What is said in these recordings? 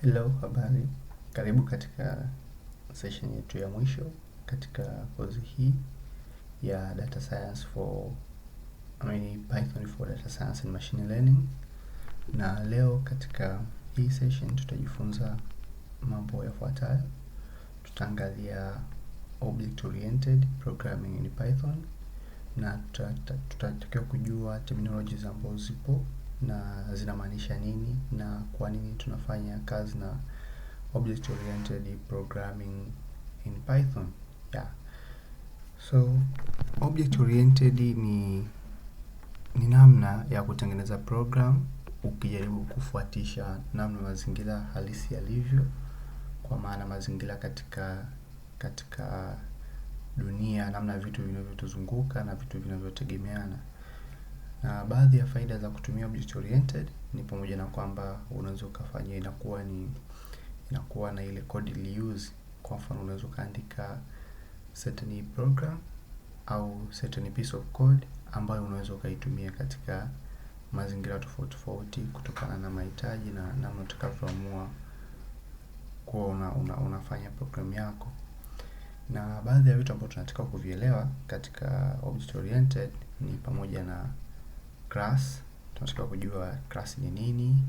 Hello, habari. Karibu katika session yetu ya mwisho katika kozi hii ya data science Python for data science and machine learning. Na leo katika hii session tutajifunza mambo yafuatayo. Tutaangalia object oriented programming in Python, na tutatakiwa kujua terminologies ambazo zipo na zinamaanisha nini na kwa nini tunafanya kazi na object oriented programming in Python. So object oriented ni namna ya kutengeneza program ukijaribu kufuatisha namna mazingira halisi yalivyo, kwa maana mazingira katika dunia, namna vitu vinavyotuzunguka na vitu vinavyotegemeana. Na baadhi ya faida za kutumia object oriented ni pamoja na kwamba unaweza ukafanya inakuwa na ile code reuse. Kwa mfano unaweza ukaandika certain program au certain piece of code ambayo unaweza ukaitumia katika mazingira tofauti tofauti kutokana na mahitaji na namna utakavyoamua kuwa unafanya program yako. Na baadhi ya vitu ambavyo tunatakiwa kuvielewa katika object oriented ni pamoja na class. Tunatakiwa kujua class ni nini,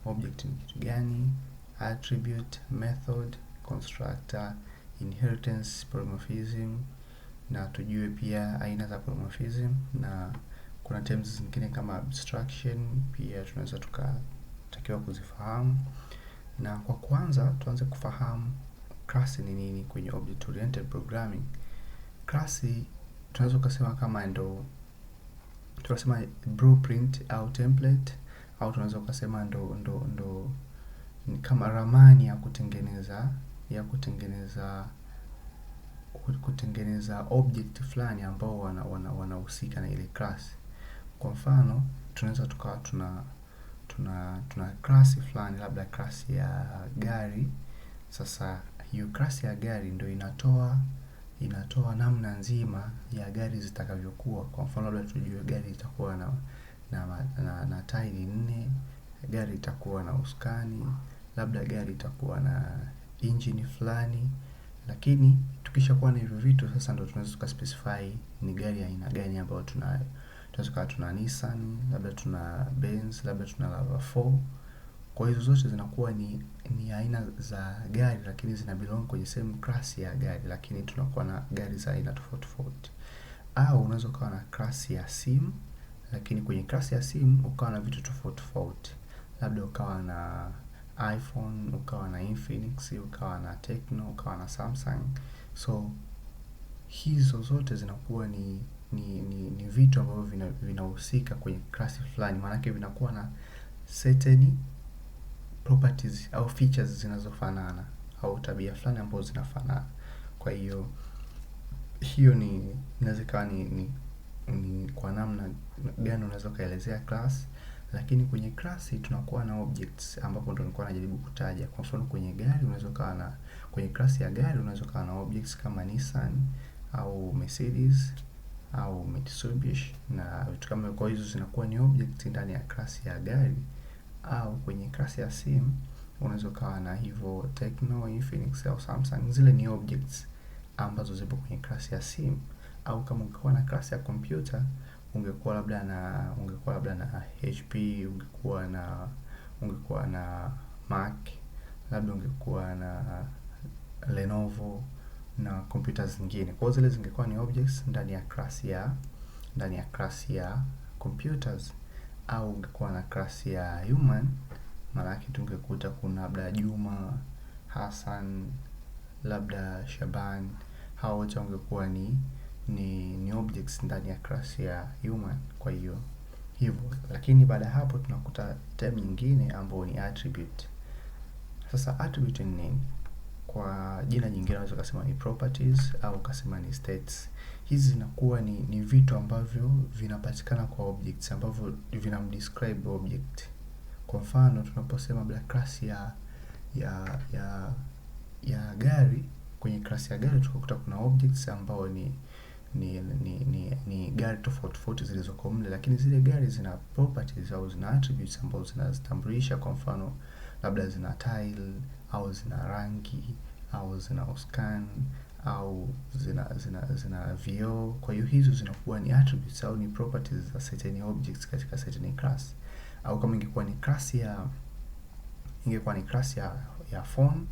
object ni kitu gani, attribute, method, constructor, inheritance, polymorphism, na tujue pia aina za polymorphism, na kuna terms zingine kama abstraction pia tunaweza tukatakiwa kuzifahamu. Na kwa kwanza tuanze kufahamu class ni nini kwenye object oriented programming. Class tunaweza kusema kama tunasema blueprint au template, au tunaweza kusema ndo ni kama ramani ya kutengeneza object fulani ambao wanahusika na ile class. Kwa mfano tunaweza tukawa tuna class fulani, labda class ya gari. Sasa hiyo class ya gari ndio inatoa namna nzima ya gari zitakavyokuwa. Kwa mfano labda tujue gari itakuwa na tairi 4, gari itakuwa na usukani, labda gari itakuwa na engine fulani. Lakini tukishakuwa na hivyo vitu, sasa ndio tunaweza tukaspecify ni gari ya aina gani ambayo tunayo. Tunaweza kuwa tuna Nissan, labda tuna Benz, labda tuna Lava4. Kwa hizo zote zinakuwa ni aina za gari, lakini zina belong kwenye same class ya gari, lakini tunakuwa na gari za aina tofauti tofauti. Au unaweza kuwa na class ya simu, lakini kwenye class ya simu ukawa na vitu tofauti tofauti. Labda ukawa na iPhone, ukawa na Infinix, ukawa na Tecno, ukawa na Samsung. So hizo zote zinakuwa ni vitu ambavyo vinahusika kwenye class fulani, maana yake vinakuwa na certain properties au features zinazofanana au tabia fulani ambazo zinafanana. Kwa hiyo inaweza ikawa ni kwa namna gani unaweza kaelezea class. Lakini kwenye class tunakuwa na objects, ambapo ndio nilikuwa najaribu kutaja. Kwa mfano kwenye gari unaweza kuwa kwenye class ya gari unaweza kuwa na objects kama Nissan au Mercedes au Mitsubishi na vitu kama. Kwa hizo zinakuwa ni objects ndani ya class ya gari. Au kwenye class ya simu unaweza kuwa na hivyo Tecno, Infinix au Samsung. Zile ni objects ambazo zipo kwenye class ya simu. Au kama ungekuwa na class ya computer, ungekuwa labda na HP, ungekuwa na Mac, labda ungekuwa na Lenovo na computers zingine. Kwa zile zingekuwa ni objects ndani ya class ya computers. Au ungekuwa na class ya human, maana yake tungekuta kuna labda Juma, Hassan, labda Shaban. Hao wote wangekuwa ni objects ndani ya class ya human. Kwa hiyo hivyo. Lakini baada ya hapo tunakuta term nyingine ambayo ni attribute. Sasa attribute ni nini? Kwa jina jingine unaweza kusema ni properties au kusema ni states. Hizi zinakuwa ni vitu ambavyo vinapatikana kwa objects ambavyo vinamdescribe object. Kwa mfano tunaposema bila class ya gari, kwenye class ya gari tukakuta kuna objects ambao ni gari tofauti tofauti zilizoko mle, lakini zile gari zina properties au zina attributes ambazo zinazitambulisha. Kwa mfano labda zina tile au zina rangi au zina scan au zina vioo. Kwa hiyo hizo zinakuwa ni attributes au ni properties za certain objects katika certain class. Au kama ingekuwa ni class ya phone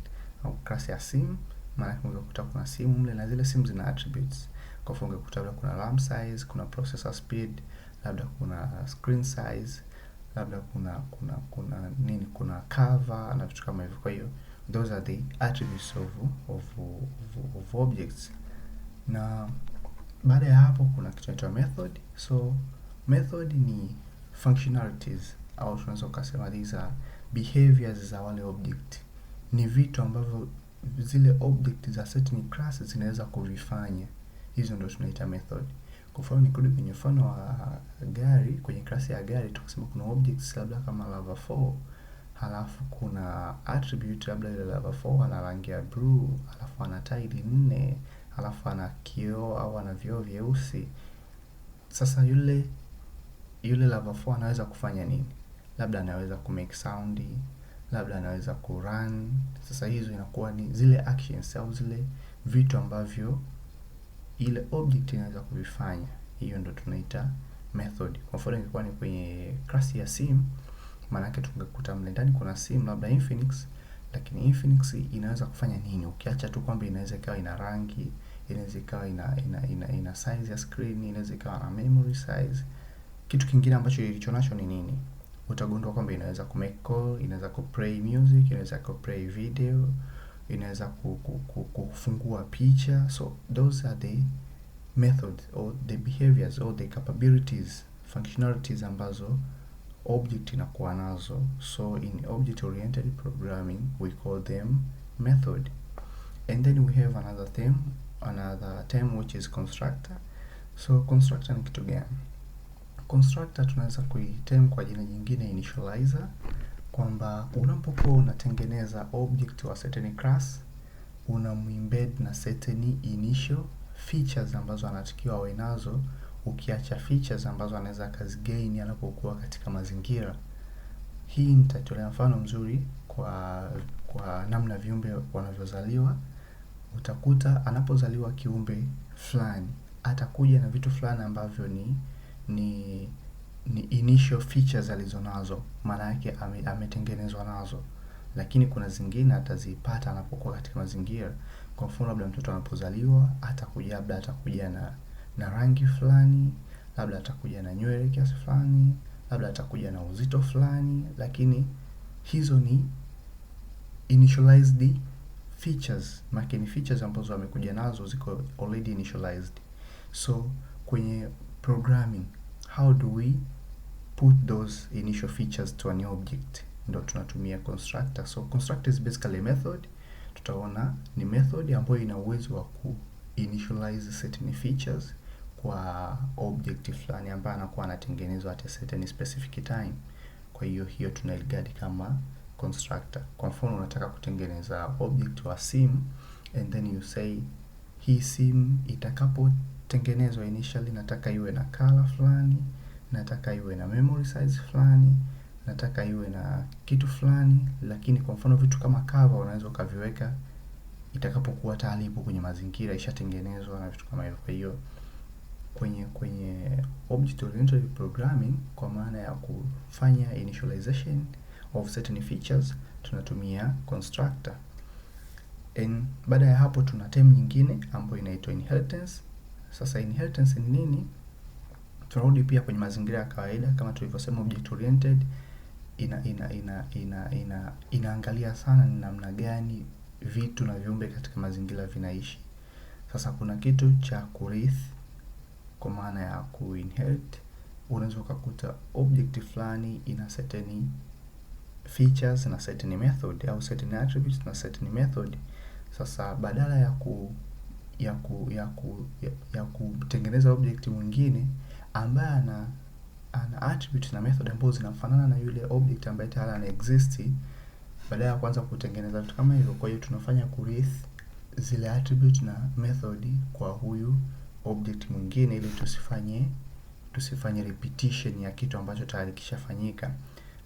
au class ya simu, maana ungekuta kuna simu mle na zile simu zina attributes. Kwa mfano ungekuta labda kuna RAM size, kuna processor speed, labda kuna screen size, labda kuna cover na vitu kama hivyo. Kwa hiyo those are the attributes of objects. Na baada ya hapo kuna kitu kinaitwa method. So method ni functionalities au tunaweza kusema these are behaviors za wale object. Ni vitu ambavyo zile object za certain class zinaweza kuvifanya. Hizo ndio tunaita method. Kwa mfano nikirudi kwenye mfano wa gari, kwenye class ya gari tukasema kuna objects labda kama lava 4, halafu kuna attribute labda ile lava 4 ana rangi ya blue, halafu ana tile 4, halafu ana kioo au ana vioo vyeusi. Sasa yule lava 4 anaweza kufanya nini? Labda anaweza kumake sound, labda anaweza kurun. Sasa hizo inakuwa ni zile actions au zile vitu ambavyo ile object inaweza kuvifanya. Hiyo ndo tunaita method. Kwa mfano ingekuwa ni kwenye class ya sim, maana yake tungekuta mle ndani kuna sim labda Infinix, lakini Infinix inaweza kufanya nini? Ukiacha tu kwamba inaweza ikawa ina rangi, inaweza ikawa ina size ya screen, inaweza ikawa na memory size. Kitu kingine ambacho ilicho nacho ni nini? Utagundua kwamba inaweza kumake call, inaweza kuplay music, inaweza kuplay video, inaweza kufungua picha. So those are the methods or the behaviors or the capabilities, functionalities ambazo object inakuwa nazo. So in object oriented programming we call them method. And then we have another term which is constructor. So constructor ni kitu gani? Constructor tunaweza kuiterm kwa jina jingine initializer, kwamba unapokuwa unatengeneza object wa certain class unamuembed na certain initial features ambazo anatakiwa awe nazo, ukiacha features ambazo anaweza kazigain anapokuwa katika mazingira. Hii nitatolea mfano mzuri kwa namna viumbe wanavyozaliwa. Utakuta anapozaliwa kiumbe fulani atakuja na vitu fulani ambavyo ni initial features alizonazo, maana yake ametengenezwa nazo, lakini kuna zingine atazipata anapokuwa katika mazingira. Kwa mfano labda mtoto anapozaliwa atakuja na rangi fulani, labda atakuja na nywele kiasi fulani, labda atakuja na uzito fulani, lakini hizo ni initialized features, maana ni features ambazo amekuja nazo ziko already initialized. So kwenye programming, how do we put those initial features to an object? Ndo tunatumia constructor. So constructor is basically a method. Tutaona ni method ambayo ina uwezo wa ku-initialize certain features kwa object fulani ambayo anakuwa anatengenezwa at a certain specific time. Kwa hiyo tunaigadi kama constructor. Kwa mfano unataka kutengeneza object wa sim, and then you say hii sim itakapo tengenezwa initially nataka iwe na color fulani, nataka iwe na memory size fulani, nataka iwe na kitu fulani. Lakini kwa mfano vitu kama cover unaweza ukaviweka itakapokuwa tayari ipo kwenye mazingira ishatengenezwa na vitu kama hivyo. Kwa hiyo kwenye object oriented programming, kwa maana ya kufanya initialization of certain features, tunatumia constructor. And baada ya hapo tuna term nyingine ambayo inaitwa inheritance. Sasa inheritance ni nini? Tunarudi pia kwenye mazingira ya kawaida kama tulivyosema, object oriented inaangalia sana ni namna gani vitu na viumbe katika mazingira vinaishi. Sasa kuna kitu cha kurithi kwa maana ya kuinherit. Unaweza kukuta object fulani ina certain features na certain method au certain attributes na certain method. Sasa badala ya kutengeneza object mwingine ambaye ana attributes na method ambazo zinafanana na yule object ambaye tayari ana exist, badala ya kuanza kutengeneza vitu kama hivyo, kwa hiyo tunafanya kurithi zile attributes na method kwa huyu object mwingine ili tusifanye repetition ya kitu ambacho tayari kishafanyika.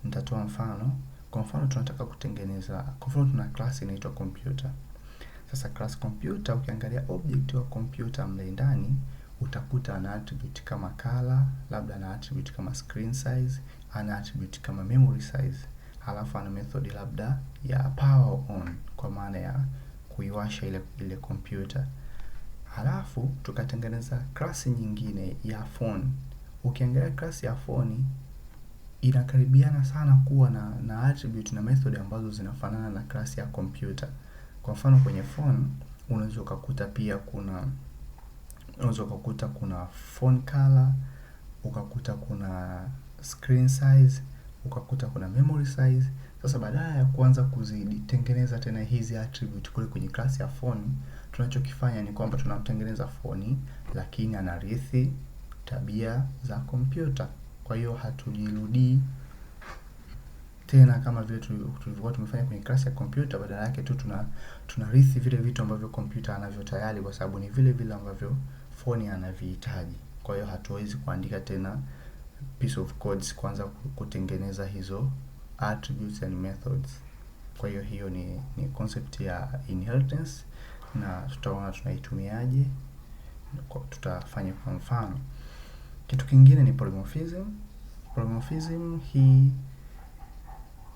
Nitatoa mfano. Kwa mfano tunataka kutengeneza, kwa mfano tuna class inaitwa computer. Sasa class computer, ukiangalia object wa computer mle ndani, utakuta ana attribute kama color, labda ana attribute kama screen size, ana attribute kama memory size, halafu ana method labda ya power on, kwa maana ya kuiwasha ile computer. Halafu tukatengeneza class nyingine ya phone. Ukiangalia class ya phone inakaribiana sana kuwa na attribute na method ambazo zinafanana na class ya computer. Kwa mfano kwenye phone unaweza ukakuta pia kuna phone color, ukakuta kuna screen size, ukakuta kuna memory size. Sasa badala ya kuanza kuzitengeneza tena hizi attribute kule kwenye class ya phone, tunachokifanya ni kwamba tunamtengeneza phone lakini anarithi tabia za computer. Kwa hiyo hatujirudii tena kama vile tulivyokuwa tumefanya kwenye class ya computer, badala yake tu tunarithi vile vitu ambavyo computer anavyo tayari, kwa sababu ni vile vile ambavyo phone anavihitaji. Kwa hiyo hatuwezi kuandika tena piece of codes kwanza kutengeneza hizo attributes and methods. Kwa hiyo hiyo ni concept ya inheritance, na tutaona tunaitumiaje, tutafanya kwa mfano. Kitu kingine ni polymorphism. Polymorphism hii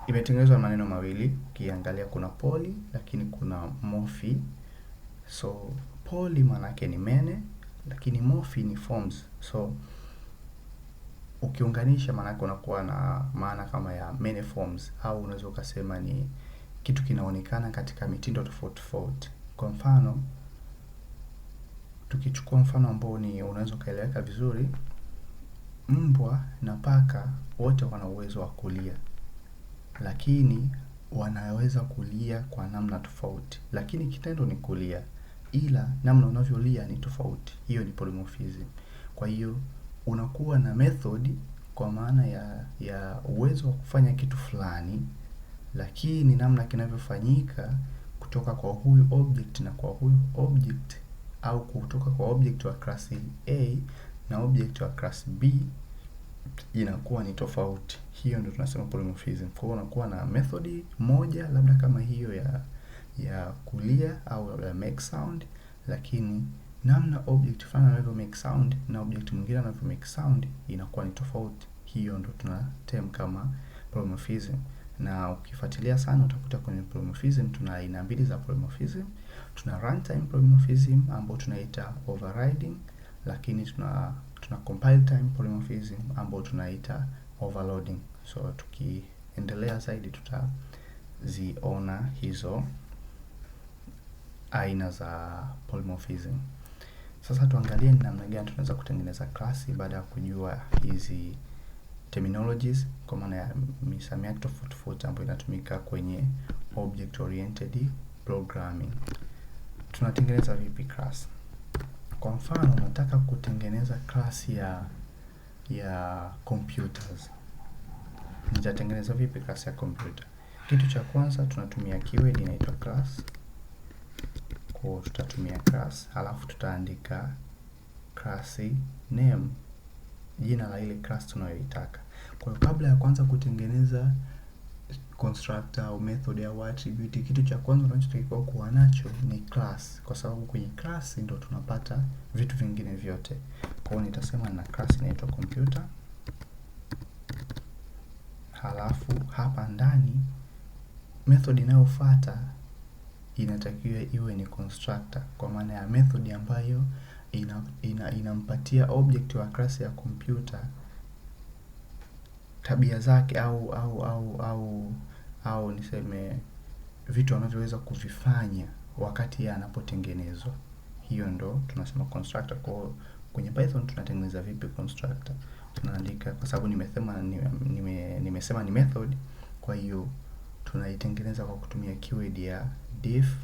imetengenezwa maneno mawili. Ukiangalia kuna poly lakini kuna morphi. So poly maana yake ni many, lakini morphi ni forms. So ukiunganisha maana yake unakuwa na maana kama ya many forms, au unaweza ukasema ni kitu kinaonekana katika mitindo tofauti tofauti. Kwa mfano tukichukua mfano ambao ni unaweza kaeleweka vizuri, mbwa na paka wote wana uwezo wa kulia, lakini wanaweza kulia kwa namna tofauti, lakini kitendo ni kulia, ila namna unavyolia ni tofauti. Hiyo ni polymorphism. Kwa hiyo unakuwa na method kwa maana ya uwezo wa kufanya kitu fulani, lakini namna kinavyofanyika kutoka kwa huyu object na kwa huyu object, au kutoka kwa object wa class A na object wa class B inakuwa ni tofauti. Hiyo ndio tunasema polymorphism. Kwa hiyo unakuwa na method moja labda kama hiyo ya kulia au labda make sound, lakini namna object fulani anavyo make sound na object mwingine anavyo make sound inakuwa ni tofauti. Hiyo ndio tuna term kama polymorphism. Na ukifuatilia sana utakuta kwenye polymorphism tuna aina mbili za polymorphism. Tuna runtime polymorphism ambao tunaita overriding, lakini tuna compile time polymorphism ambao tunaita overloading. So tukiendelea zaidi tutaziona hizo aina za polymorphism. Sasa tuangalie ni namna gani tunaweza kutengeneza klasi baada ya kujua hizi terminologies, kwa maana ya misamiati tofauti tofauti ambayo inatumika kwenye object oriented programming. Tunatengeneza vipi class? Kwa mfano nataka kutengeneza class ya computers. Nitatengeneza vipi class ya computer? Kitu cha kwanza tunatumia keyword inaitwa class. Kwa tutatumia class, halafu tutaandika class name, jina la ile class tunayoitaka. Kwa hiyo kabla ya kwanza kutengeneza constructor au method au attribute, kitu cha kwanza tunachotakiwa kuwa nacho ni class, kwa sababu kwenye class ndio tunapata vitu vingine vyote. Kwa hiyo nitasema na class inaitwa computer, halafu hapa ndani method inayofuata inatakiwa iwe ni constructor, kwa maana ya method ambayo inampatia object wa class ya computer tabia zake au niseme vitu anavyoweza kuvifanya wakati yeye anapotengenezwa. Hiyo ndo tunasema constructor. Kwa kwenye Python tunatengeneza vipi constructor? Tunaandika, kwa sababu nimesema ni method, kwa hiyo tunaitengeneza kwa kutumia keyword ya def,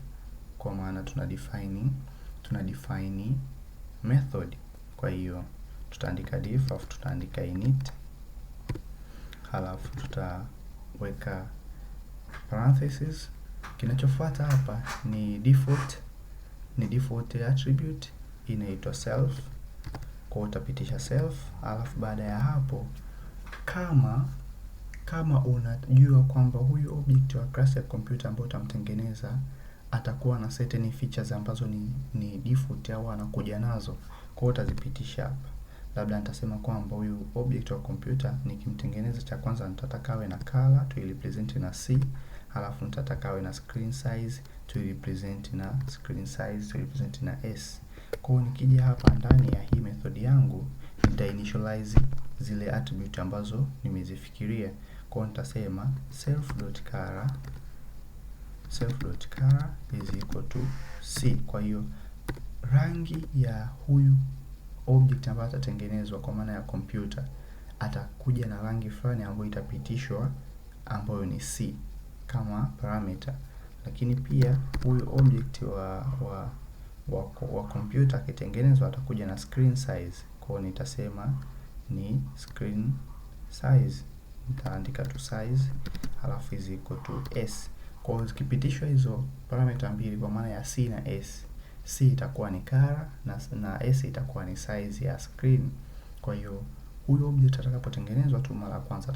kwa maana tunadefine method. Kwa hiyo tutaandika def, alafu tutaandika init, halafu tutaweka parentheses. Kinachofuata hapa ni default attribute inaitwa self. Kwa utapitisha self, halafu baada ya hapo kama unajua kwamba huyu object wa class ya computer ambao utamtengeneza atakuwa na certain features ambazo ni default au anakuja nazo, kwa hiyo utazipitisha hapa. Labda nitasema kwamba huyu object wa computer nikimtengeneza, cha kwanza nitataka awe na color to represent na C, halafu nitataka awe na screen size to represent na screen size to represent na S. Kwa hiyo nikija hapa ndani ya hii method yangu nita initialize zile attribute ambazo nimezifikiria. Kwa hiyo nitasema self.color is equal to C. Kwa hiyo rangi ya huyu object ambayo atatengenezwa kwa maana ya computer atakuja na rangi fulani ambayo itapitishwa ambayo ni C kama parameter. Lakini pia huyu object wa computer akitengenezwa atakuja na screen size. Kwa hiyo nitasema ni screen size, nitaandika tu size halafu is equal to S. Kwa hiyo zikipitishwa hizo parameter mbili kwa maana ya C na S, C itakuwa ni color na S itakuwa ni size ya screen. Kwa hiyo huyo object atakapotengenezwa tu mara ya kwanza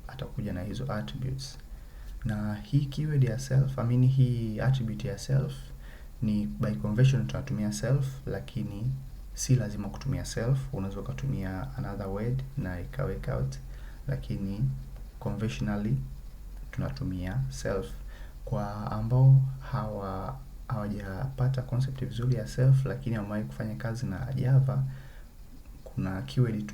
atakuja na hizo attributes. Na hii keyword ya self, hii attribute ya self ni by convention tunatumia self, lakini si lazima kutumia self. Unaweza kutumia another word na ikaweka out, lakini conventionally tunatumia self. Kwa ambao hawajapata concept vizuri ya self lakini wamewahi kufanya kazi na Java, kuna keyword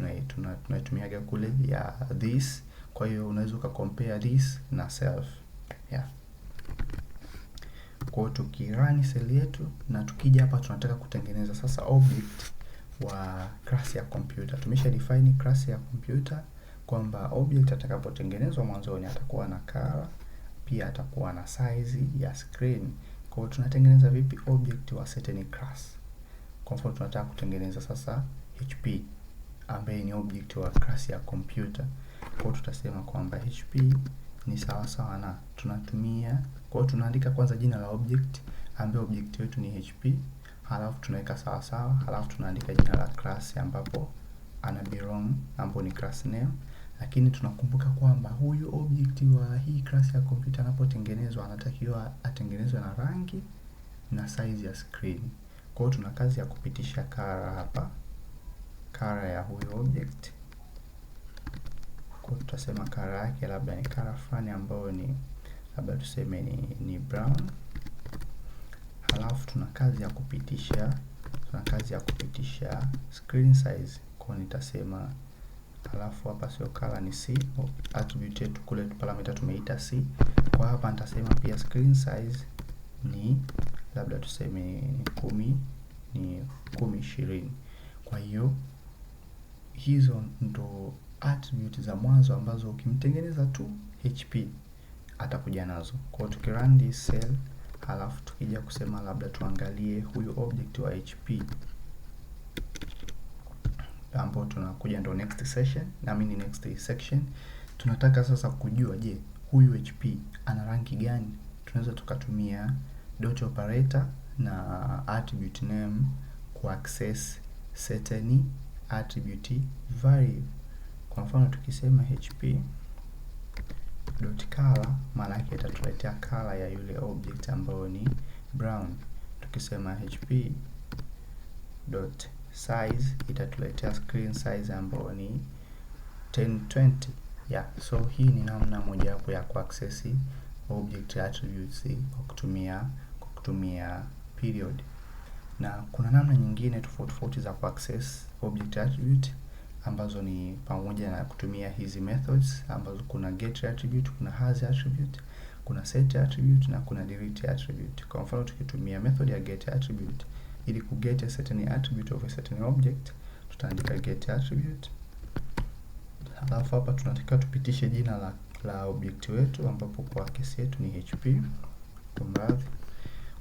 tunatumiaga kule ya this. Kwa hiyo unaweza compare this na self. Yeah. Kwa hiyo tukirun cell yetu na tukija hapa tunataka kutengeneza sasa object wa class ya computer. Tumesha define class ya computer kwamba object atakapotengenezwa mwanzoni atakuwa na color, pia atakuwa na size ya screen. Kwa hiyo tunatengeneza vipi object wa certain class? Kwa mfano tunataka kutengeneza sasa HP ambaye ni object wa class ya computer. Kwa hiyo tutasema kwamba HP ni sawa na tunatumia, kwa hiyo tunaandika kwanza jina la object ambaye object wetu ni HP, halafu tunaweka sawa, halafu tunaandika jina la class ambapo ana belong ambapo ni class name. Lakini tunakumbuka kwamba huyu object wa hii class ya computer anapotengenezwa anatakiwa atengenezwe na rangi na size ya screen. Kwa hiyo tuna kazi ya kupitisha color hapa, color ya huyu object. Kwa hiyo tutasema color yake labda ni color fulani ambayo ni labda tuseme ni brown. Halafu tuna kazi ya kupitisha screen size. Kwa hiyo nitasema, halafu hapa sio color ni C, attribute yetu kule parameter tumeita C. Kwa hapa nitasema pia screen size ni labda tuseme ni 1020. Kwa hiyo hizo ndo attribute za mwanzo ambazo ukimtengeneza tu HP atakuja nazo. Kwa hiyo tukirun this cell, halafu tukija kusema labda tuangalie huyu object wa HP ambao tunakuja ndo next section. Tunataka sasa kujua, je, huyu HP ana rangi gani? Tunaweza tukatumia dot operator na attribute name ku access certain attribute value. Kwa mfano tukisema HP dot color, maana yake itatuletea color ya yule object ambayo ni brown. Tukisema HP dot size itatuletea screen size ambayo ni 1020. Yeah, so hii ni namna moja hapo ya kuaccess object attributes kwa kutumia period. Na kuna namna nyingine tofauti za kuaccess object attribute ambazo ni pamoja na kutumia hizi methods ambazo kuna get attribute, kuna has attribute, kuna set attribute na kuna delete attribute. Kwa mfano tukitumia method ya get attribute ili kuget a certain attribute of a certain object, tutaandika get attribute. Halafu hapa tunataka tupitishe jina la object wetu ambapo kwa kesi yetu ni HP.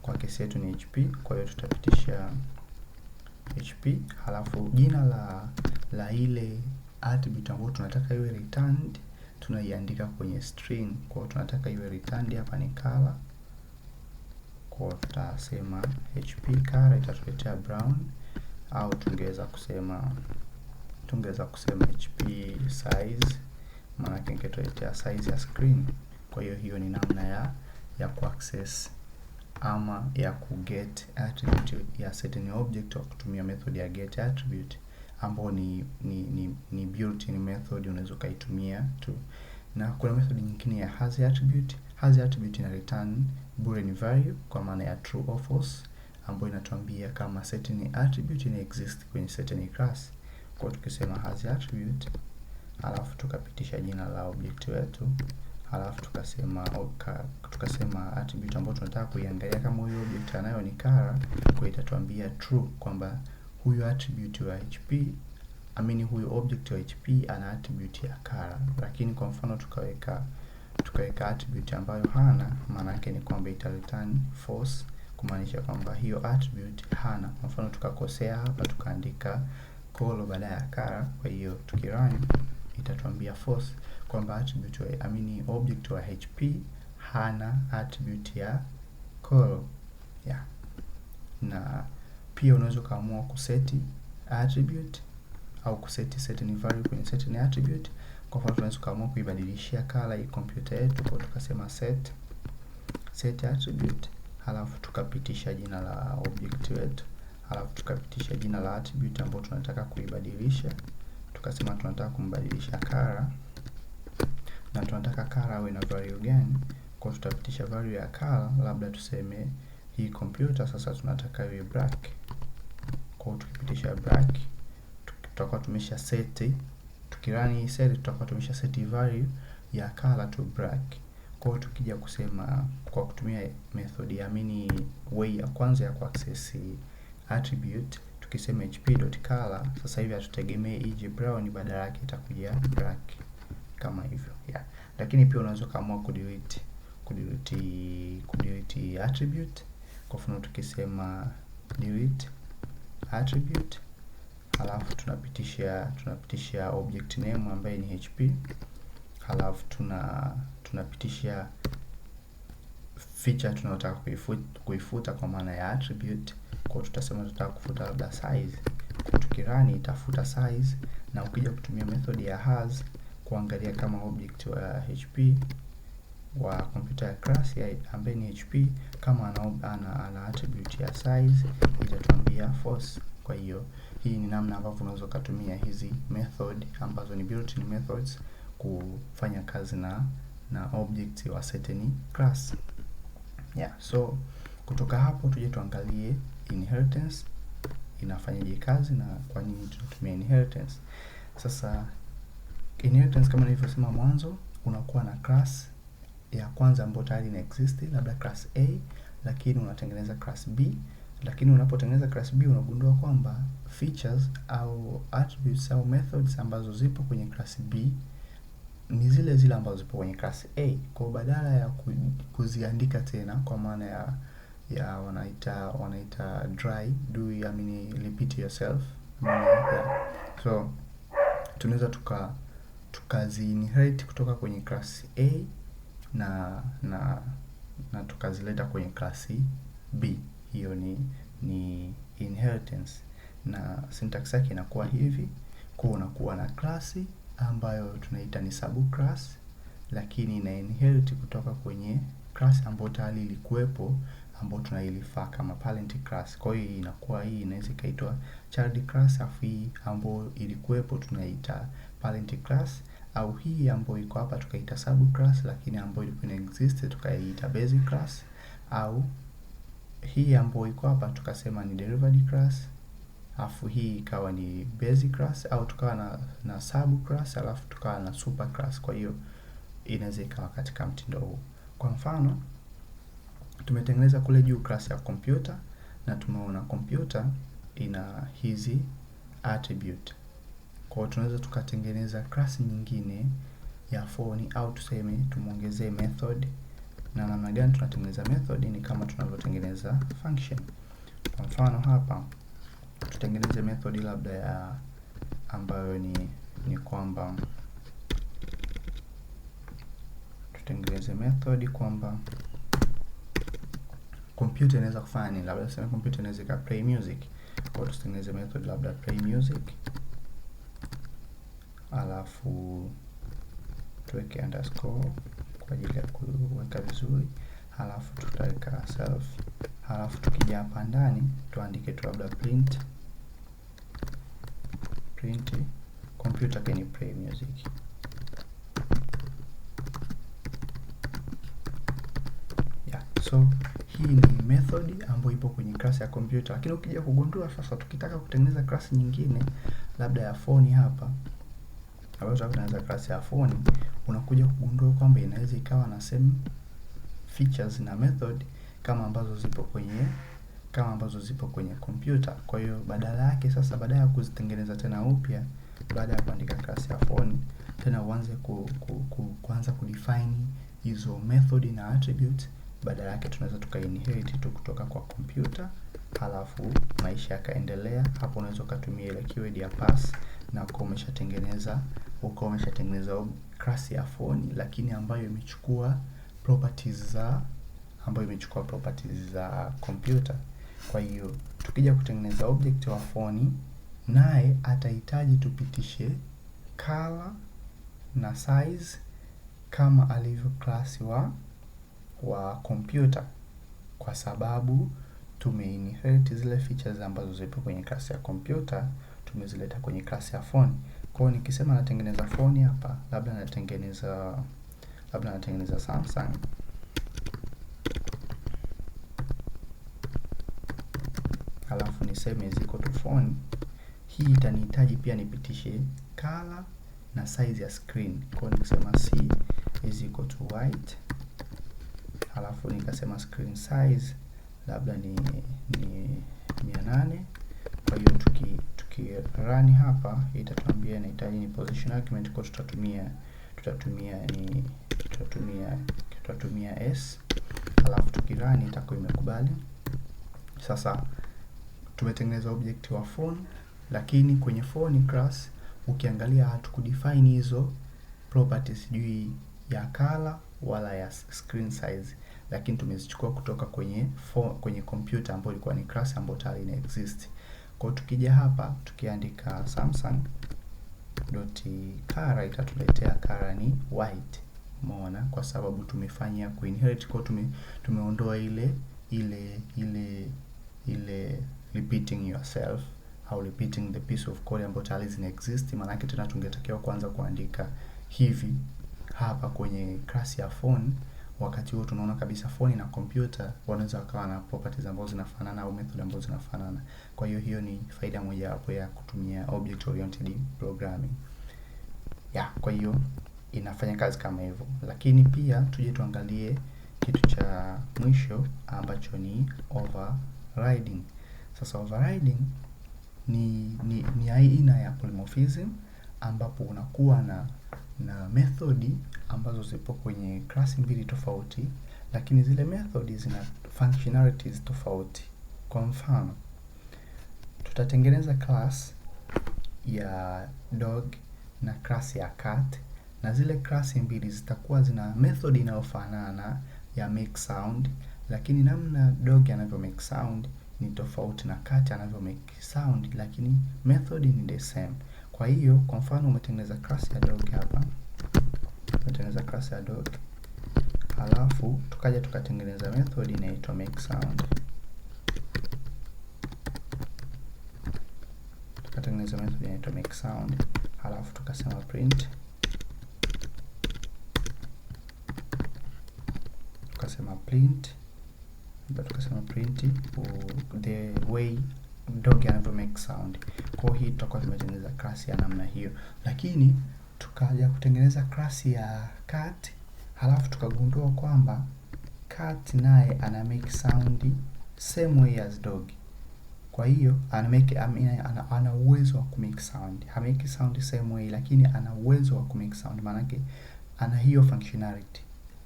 Kwa kesi yetu ni HP, kwa hiyo tutapitisha HP, halafu jina la ile attribute ambayo tunataka iwe returned tunaiandika kwenye string. Kwa hiyo tunataka iwe returned hapa ni color. Kwa tutasema HP color itatuletea brown, au tungeweza kusema HP size maana yake ingetuletea size ya screen. Kwa hiyo hiyo ni namna ya kuaccess ama ya kuget attribute ya certain object kwa kutumia method ya get attribute, ambao ni built-in method unaweza kaitumia tu. Na kuna method nyingine ya has attribute. Has attribute ina return boolean value kwa maana ya true or false, ambayo inatuambia kama certain attribute ina exist kwenye certain class. Kwa tukisema has attribute, alafu tukapitisha jina la object wetu, alafu tukasema attribute ambayo tunataka kuiangalia kama huyo object anayo ni color, kwa itatuambia true kwamba huyo attribute wa HP, huyo object wa HP ana attribute ya color. Lakini kwa mfano tukaweka attribute ambayo hana, maana yake ni kwamba ita return false, kumaanisha kwamba hiyo attribute hana. Kwa mfano tukakosea hapa tukaandika color badala ya color, kwa hiyo tukirun itatuambia false kwamba attribute object wa HP hana attribute ya color. Yeah. Na pia unaweza kaamua kuseti attribute au kuseti certain value kwenye certain attribute. Kwa mfano tunaweza kaamua kuibadilishia color hii kompyuta yetu, kwa tukasema set attribute, halafu tukapitisha jina la object wetu, halafu tukapitisha jina la attribute ambayo tunataka kuibadilisha. Tukasema tunataka kumbadilisha color, na tunataka color awe na value gani. Kwa tutapitisha value ya color, labda tuseme hii kompyuta sasa tunataka iwe black. Kwa tukipitisha black, tutakuwa tumesha set, tukirani hii set tutakuwa tumesha set value ya color to black. Kwa tukija kusema kwa kutumia method ya way ya kwanza ya kuaccess attribute, tukisema hp.color, sasa hivi hatutegemee ije brown, badala yake itakuja black kama hivyo. Yeah. Lakini pia unaweza kaamua kudelete attribute. Kwa mfano tukisema delete attribute, halafu tunapitisha object name ambaye ni HP, halafu tunapitisha feature tunayotaka kuifuta kwa maana ya attribute. Kwa tutasema tunataka kufuta labda size, kwa tukirani itafuta size. Na ukija kutumia method ya has kuangalia kama object wa HP wa computer class ya ambaye ni HP kama ana attribute ya size, itatuambia false. Kwa hiyo hii ni namna ambavyo unaweza kutumia hizi method ambazo ni built-in methods kufanya kazi na object wa certain class. Yeah, so kutoka hapo tuje tuangalie inheritance inafanyaje kazi na kwa nini tunatumia inheritance. Sasa inheritance kama nilivyosema mwanzo, unakuwa na class ya kwanza ambayo tayari ina exist, labda class A, lakini unatengeneza class B. Lakini unapotengeneza class B unagundua kwamba features au attributes au methods ambazo zipo kwenye class B ni zile ambazo zipo kwenye class A. Kwa badala ya kuziandika tena kwa maana ya wanaita dry do, repeat yourself. So tunaweza tukazi inherit kutoka kwenye class A na tukazileta kwenye class B. Hiyo ni inheritance, na syntax yake inakuwa hivi. Kwa unakuwa na class ambayo tunaita ni subclass, lakini ina inherit kutoka kwenye class ambayo tayari ilikuwepo, ambayo tunailifaa kama parent class. Kwa hiyo inakuwa hii inaweza kaitwa child class, afu hii ambayo ilikuwepo tunaita parent class, au hii ambayo iko hapa tukaita subclass, lakini ambayo ilikuwa exist tukaiita basic class, au hii ambayo iko hapa tukasema ni derived class, afu hii ikawa ni basic class, au tukawa na subclass, alafu tukawa na super class. Kwa hiyo inaweza ikawa katika mtindo huu. Kwa mfano tumetengeneza kule juu class ya computer, na tumeona computer ina hizi attribute. Kwa hiyo tunaweza tukatengeneza class nyingine ya phone, au tuseme tumuongezee method. Na namna gani tunatengeneza method? Ni kama tunavyotengeneza function. Kwa mfano hapa tutengeneze method labda ya ambayo ni kwamba tutengeneze method kwamba computer inaweza kufanya nini, labda tuseme computer inaweza ka play music. Kwa hiyo tutengeneze method labda play music, alafu tuweke underscore kwa ajili ya kuweka vizuri, halafu tutaweka self, halafu tukija hapa ndani tuandike tu labda print computer can play music. Yeah, so hii ni method ambayo ipo kwenye class ya computer, lakini ukija kugundua sasa tukitaka kutengeneza class nyingine labda ya phone hapa, ambayo tunaanza class ya phone, unakuja kugundua kwamba inaweza ikawa na same features na method kama ambazo zipo kwenye computer. Kwa hiyo badala yake sasa, badala ya kuzitengeneza tena upya, baada ya kuandika class ya phone, tena uanze kuanza kudefine hizo method na attribute, badala yake tunaweza tukainherit tu kutoka kwa computer, halafu maisha yakaendelea. Hapo unaweza kutumia ile keyword ya pass na umeshatengeneza class ya phone, lakini ambayo imechukua properties za computer. Kwa hiyo tukija kutengeneza object wa phone, naye atahitaji tupitishe color na size kama alivyo class wa computer, kwa sababu tumeinherit zile features ambazo zipo kwenye class ya computer, tumezileta kwenye class ya phone. Kwa hiyo nikisema natengeneza phone hapa, labda natengeneza Samsung, halafu niseme is equal to phone, hii itanihitaji pia nipitishe color na size ya screen. Kwa hiyo nikisema C is equal to white, halafu nikasema screen size labda ni 800. Kwa hiyo run hapa itatuambia inahitaji ni position argument, kwa tutatumia s, halafu tukirun itakuwa imekubali. Sasa tumetengeneza object wa phone, lakini kwenye phone class ukiangalia hatukudefine hizo properties juu ya color wala ya screen size, lakini tumezichukua kutoka kwenye computer ambayo ilikuwa ni class ambayo tayari ina exist. Kwa tukija hapa tukiandika Samsung.color itatuletea color ni white. Umeona, kwa sababu tumefanya kuinherit, kwa tumeondoa ile repeating yourself au repeating the piece of code ambayo tayari zina exist. Maana yake tena tungetakiwa kuanza kuandika hivi hapa kwenye class ya phone. Wakati huo tunaona kabisa phone na computer wanaweza wakawa na properties ambazo zinafanana au method ambazo zinafanana. Kwa hiyo ni faida moja hapo ya kutumia object oriented programming. Kwa hiyo inafanya kazi kama hivyo. Lakini pia tuje tuangalie kitu cha mwisho ambacho ni overriding. Sasa overriding ni aina ya polymorphism ambapo unakuwa na method ambazo zipo kwenye class mbili tofauti, lakini zile method zina functionalities tofauti. Kwa mfano, tutatengeneza class ya dog na class ya cat, na zile class mbili zitakuwa zina method inayofanana ya make sound, lakini namna dog anavyo make sound ni tofauti na cat anavyo make sound, lakini method ni the same. Kwa hiyo kwa mfano umetengeneza class ya dog hapa, halafu tukaja tukatengeneza method inaitwa make sound, halafu tukasema print, the way dog anavyo make sound. Kwa hiyo tutakuwa tumetengeneza class ya namna hiyo, lakini tukaja kutengeneza class ya cat, halafu tukagundua kwamba cat naye ana make sound same way as dog. Kwa hiyo ana uwezo wa kumake sound, hamake sound same way, lakini ana uwezo wa kumake sound. Maana yake ana hiyo functionality,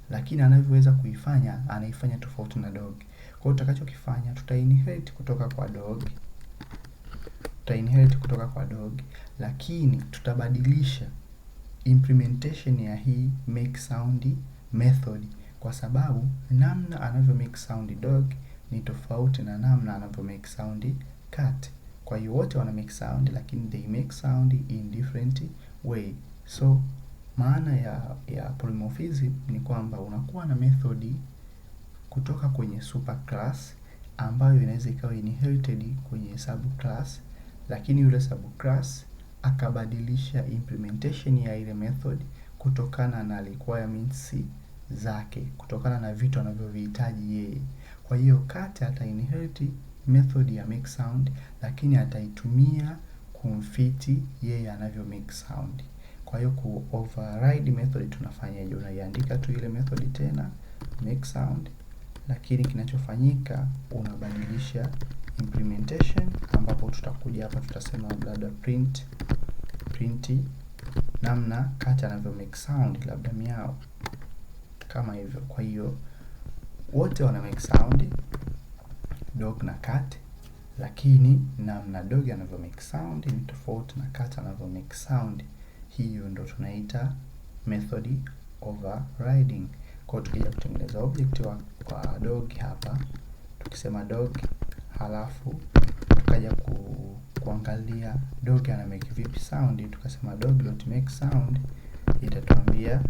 lakini anavyoweza kuifanya anaifanya tofauti na dog. Kwa hiyo tutakachokifanya, tutainherit kutoka kwa dog, lakini tutabadilisha implementation ya hii make sound method, kwa sababu namna anavyo make sound dog ni tofauti na namna anavyo make sound cat. Kwa hiyo wote wana make sound, lakini they make sound in different way. So Maana ya polymorphism ni kwamba unakuwa na method kutoka kwenye superclass ambayo inaweza ikawa inherited kwenye subclass, lakini yule subclass akabadilisha implementation ya ile method kutokana na requirements zake, kutokana na vitu anavyovihitaji yeye. Kwa hiyo cat ata inherit method ya make sound, lakini ataitumia kumfiti yeye anavyo make sound. Kwa hiyo ku override method tunafanyaje? Unaiandika tu ile method tena make sound, lakini kinachofanyika unabadilisha implementation, ambapo tutakuja hapa tutasema labda print namna cat anavyo make sound, labda miao, kama hivyo. Kwa hiyo wote wana make sound, dog na cat, lakini namna dog anavyo make sound ni tofauti na cat anavyo make sound. Hiyo ndo tunaita method overriding. Kwa hiyo tukija kutengeneza object kwa dog hapa, tukisema dog, halafu tukaja kuangalia dog ana make vipi sound, tukasema dog.make_sound, itatuambia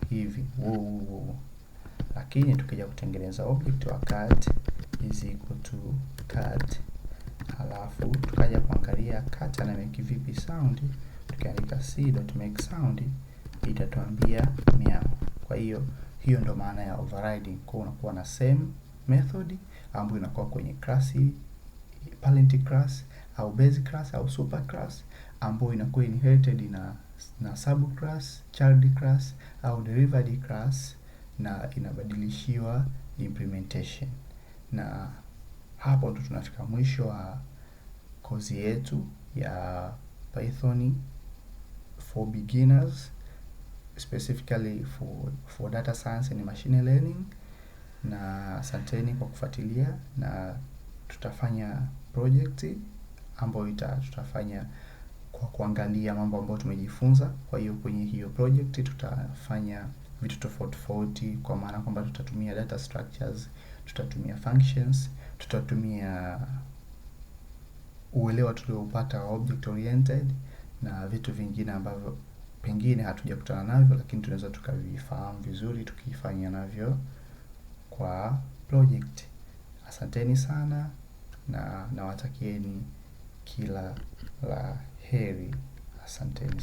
hivi wow. Lakini tukija kutengeneza object wa cat is equal to cat, halafu tukaja kuangalia cat ana make vipi sound, tukiandika c.make_sound itatuambia meow. Kwa hiyo hiyo ndo maana ya overriding. Kwa unakuwa na same method ambayo inakuwa kwenye class, parent class au base class au super class, ambayo inakuwa inherited na subclass, child class au derived class, na inabadilishiwa implementation. Na hapo ndo tunafika mwisho wa kozi yetu ya Python for beginners, specifically for data science and machine learning. Na asanteni kwa kufuatilia, na tutafanya project ambayo tutafanya kwa kuangalia mambo ambayo tumejifunza. Kwa hiyo kwenye hiyo project tutafanya vitu tofauti tofauti, kwa maana kwamba tutatumia data structures, tutatumia functions, tutatumia uelewa tuliopata object oriented na vitu vingine ambavyo pengine hatujakutana navyo, lakini tunaweza tukavifahamu vizuri tukifanya navyo kwa project. Asanteni sana na nawatakieni kila la heri. Asanteni.